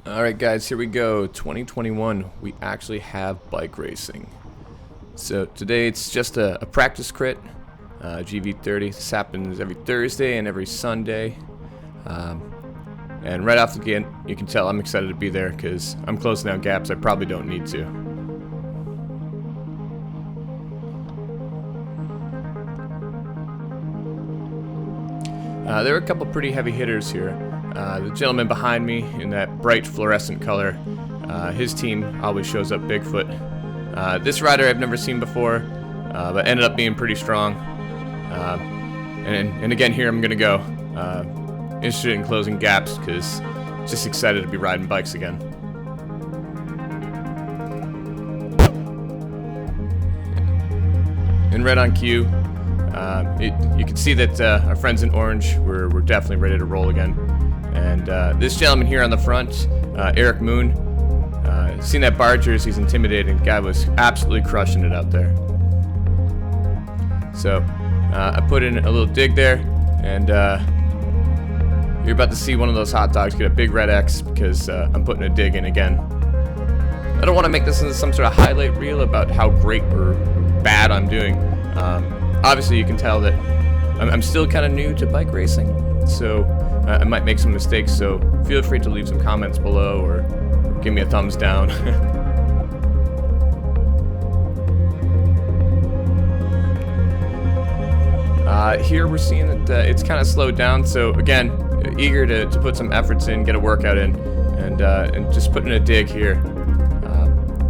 Alright guys, here we go. 2021, we actually have bike racing. So today it's just a practice crit, GV30. This happens every Thursday and every Sunday. And right off the gate, you can tell I'm excited to be there because I'm closing down gaps I probably don't need to. There are a couple pretty heavy hitters here. The gentleman behind me in that bright fluorescent color, his team always shows up Bigfoot. This rider I've never seen before, but ended up being pretty strong. And again here I'm gonna go. Interested in closing gaps because just excited to be riding bikes again. And right on cue. You can see that our friends in orange were definitely ready to roll again. And this gentleman here on the front, Eric Moon, seen that bar jersey, he's intimidating. The guy was absolutely crushing it out there. So I put in a little dig there, and you're about to see one of those hot dogs get a big red X because I'm putting a dig in again. I don't want to make this into some sort of highlight reel about how great or bad I'm doing. Obviously you can tell that I'm still kind of new to bike racing, so I might make some mistakes, so feel free to leave some comments below or give me a thumbs down. Here we're seeing that it's kind of slowed down, so again, eager to put some efforts in, get a workout in, and just putting a dig here.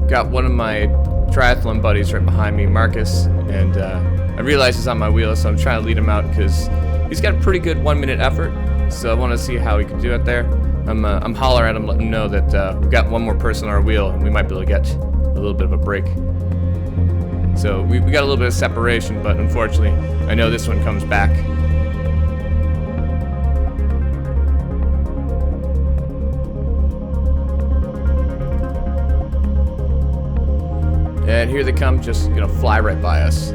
Got one of my triathlon buddies right behind me, Marcus, and I realize he's on my wheel, so I'm trying to lead him out because he's got a pretty good 1 minute effort, so I want to see how he can do it there. I'm hollering at him, letting him know that we've got one more person on our wheel and we might be able to get a little bit of a break. So we got a little bit of separation, but unfortunately I know this one comes back. And here they come, just gonna fly right by us.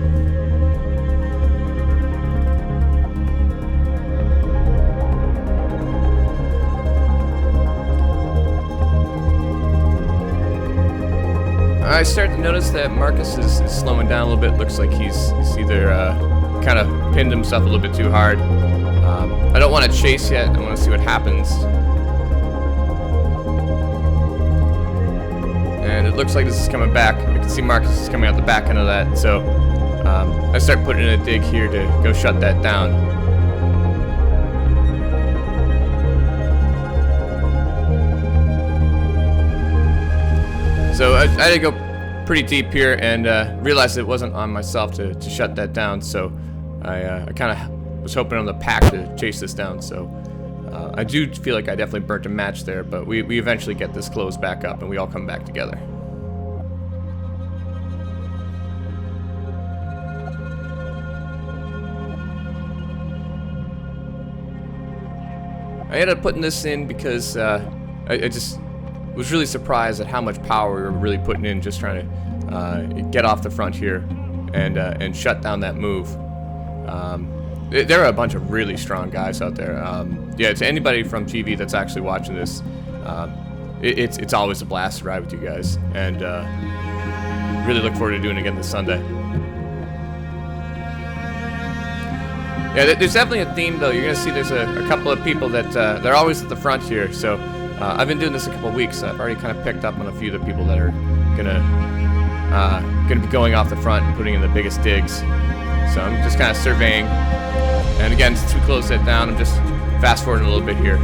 I start to notice that Marcus is slowing down a little bit. Looks like he's either kind of pinned himself a little bit too hard. I don't want to chase yet. I want to see what happens. And it looks like this is coming back. I can see Marcus is coming out the back end of that. So I start putting in a dig here to go shut that down. So I had to go pretty deep here and realized it wasn't on myself to shut that down. So I kind of was hoping on the pack to chase this down. So I do feel like I definitely burnt a match there, but we eventually get this closed back up and we all come back together. I ended up putting this in because I just was really surprised at how much power we were really putting in just trying to get off the front here and shut down that move. There are a bunch of really strong guys out there. Yeah, to anybody from GV that's actually watching this, it's always a blast to ride with you guys, and really look forward to doing it again this Sunday. Yeah, there's definitely a theme though. You're gonna see there's a couple of people that they're always at the front here. So I've been doing this a couple of weeks. So I've already kind of picked up on a few of the people that are gonna be going off the front and putting in the biggest digs. So I'm just kind of surveying. And again, since we closed that down, I'm just fast forwarding a little bit here.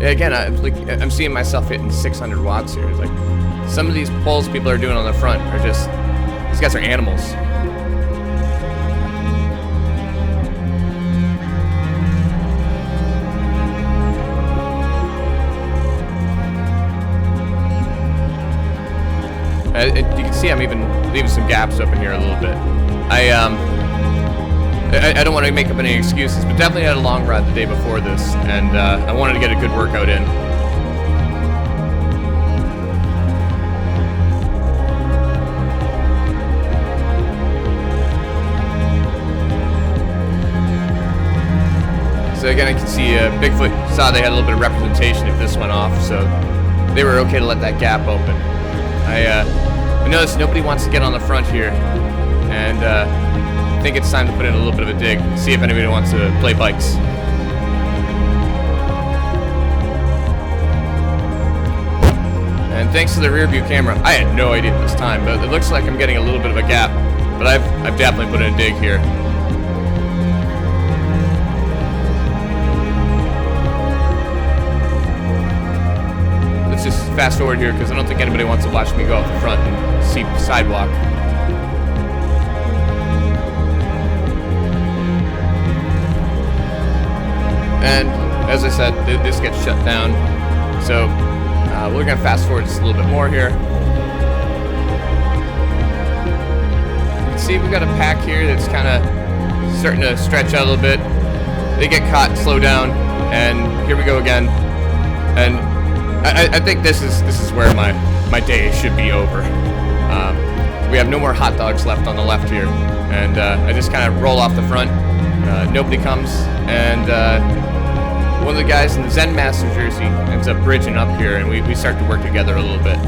Yeah, again, I'm seeing myself hitting 600 watts here. Like some of these pulls people are doing on the front are just, these guys are animals. You can see I'm even leaving some gaps up in here a little bit. I don't want to make up any excuses, but definitely had a long ride the day before this, and I wanted to get a good workout in. So again, I can see Bigfoot saw they had a little bit of representation if this went off, so they were okay to let that gap open. I noticed nobody wants to get on the front here, and I think it's time to put in a little bit of a dig, see if anybody wants to play bikes. And thanks to the rear view camera, I had no idea this time, but it looks like I'm getting a little bit of a gap. But I've definitely put in a dig here. Let's just fast forward here because I don't think anybody wants to watch me go up the front and see the sidewalk. And as I said, this gets shut down. So we're gonna fast forward just a little bit more here. See, we've got a pack here that's kind of starting to stretch out a little bit. They get caught and slow down, and here we go again. And I think this is where my day should be over. We have no more hot dogs left on the left here, and I just kind of roll off the front. Nobody comes, and one of the guys in the Zen Master jersey ends up bridging up here, and we start to work together a little bit.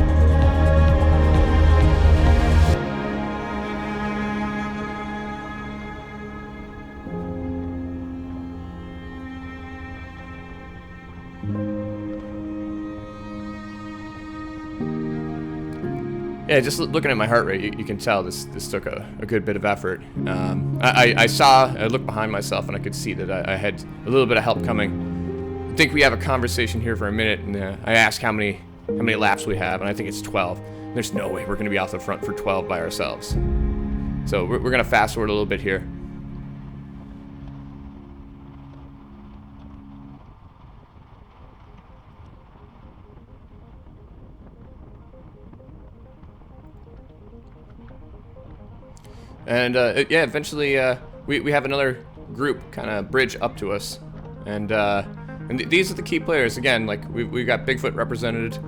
Yeah, just looking at my heart rate, you can tell this took a good bit of effort. I looked behind myself and I could see that I had a little bit of help coming. I think we have a conversation here for a minute, and I asked how many laps we have, and I think it's 12. There's no way we're going to be out the front for 12 by ourselves. So we're going to fast forward a little bit here. And yeah, eventually we have another group kind of bridge up to us, and these are the key players. Again, like we got Bigfoot represented,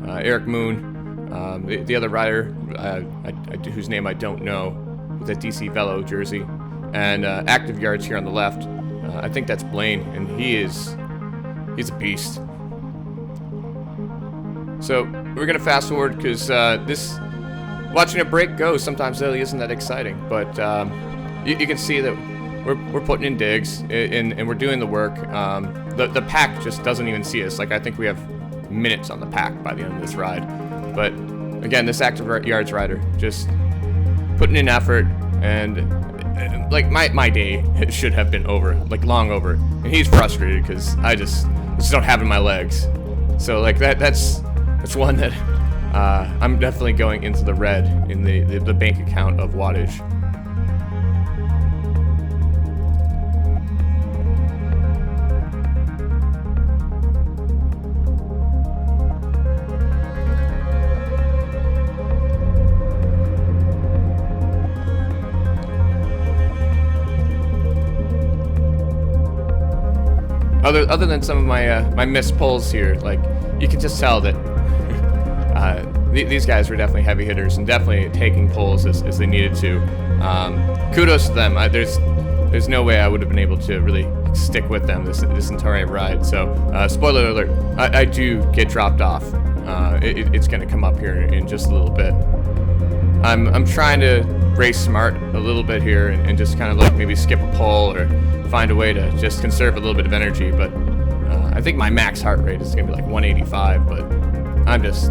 Eric Moon, the other rider whose name I don't know, with a DC Velo jersey, and Active Yards here on the left. I think that's Blaine, and he's a beast. So we're gonna fast forward because watching a break go sometimes really isn't that exciting, but you can see that we're putting in digs and we're doing the work. The pack just doesn't even see us. Like, I think we have minutes on the pack by the end of this ride. But again, this Active Yards rider just putting in effort, and like my day should have been over, like long over, and he's frustrated because I just don't have it in my legs. So like that's one that I'm definitely going into the red in the bank account of wattage. Other than some of my missed pulls here, like, you can just tell that these guys were definitely heavy hitters and definitely taking pulls as they needed to. Kudos to them. There's no way I would have been able to really stick with them this entire ride. So spoiler alert, I do get dropped off. It's going to come up here in just a little bit. I'm trying to race smart a little bit here and just kind of like maybe skip a pull or find a way to just conserve a little bit of energy. But I think my max heart rate is going to be like 185, but I'm just,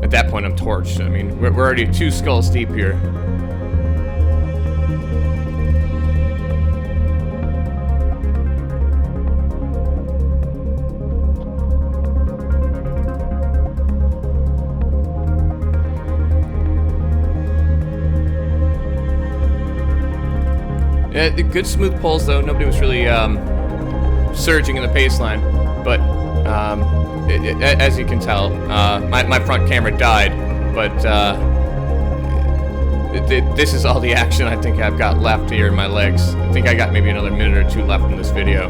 at that point, I'm torched. I mean, we're already 2 skulls deep here. Yeah, the good smooth pulls though. Nobody was really surging in the pace line, but as you can tell, my front camera died, but this is all the action I think I've got left here in my legs. I think I got maybe another minute or 2 left in this video.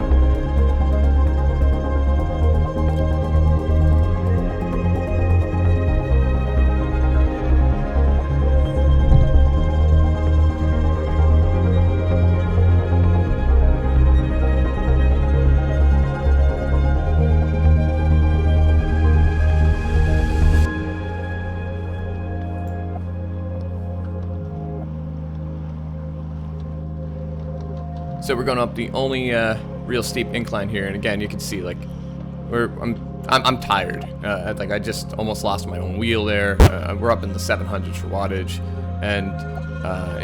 So we're going up the only real steep incline here, and again, you can see like I'm tired. Like I just almost lost my own wheel there. We're up in the 700s for wattage, and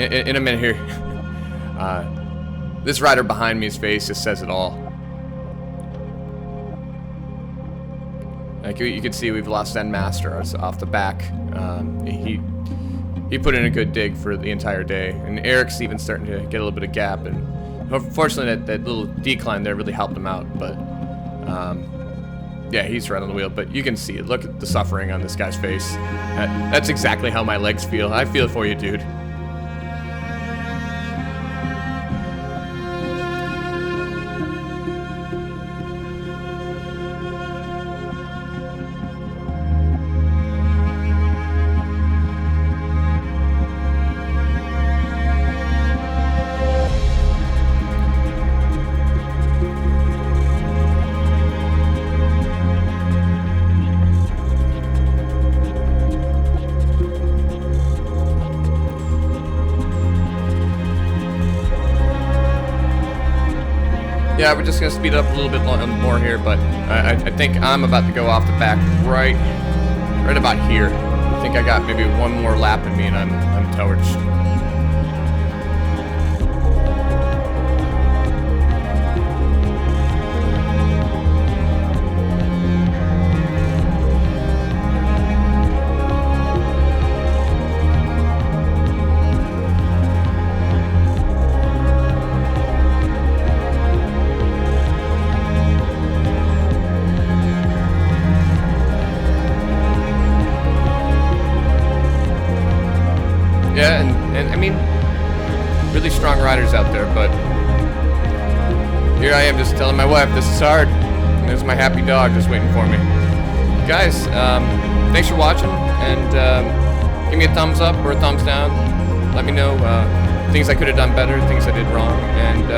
in a minute here, this rider behind me's face just says it all. Like you can see, we've lost Zen Master off the back. He put in a good dig for the entire day, and Eric's even starting to get a little bit of gap, and unfortunately that little decline there really helped him out. But yeah, he's right on the wheel, but you can see it. Look at the suffering on this guy's face. That's exactly how my legs feel. I feel for you, dude. Yeah, we're just gonna speed it up a little bit more here, but I think I'm about to go off the back right about here. I think I got maybe one more lap in me, and I'm torched. Yeah, and I mean, really strong riders out there, but here I am just telling my wife this is hard. And there's my happy dog just waiting for me. Guys, thanks for watching, and give me a thumbs up or a thumbs down. Let me know things I could have done better, things I did wrong, and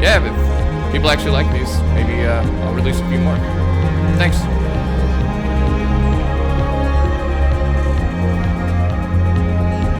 yeah, if people actually like these, maybe I'll release a few more. Thanks.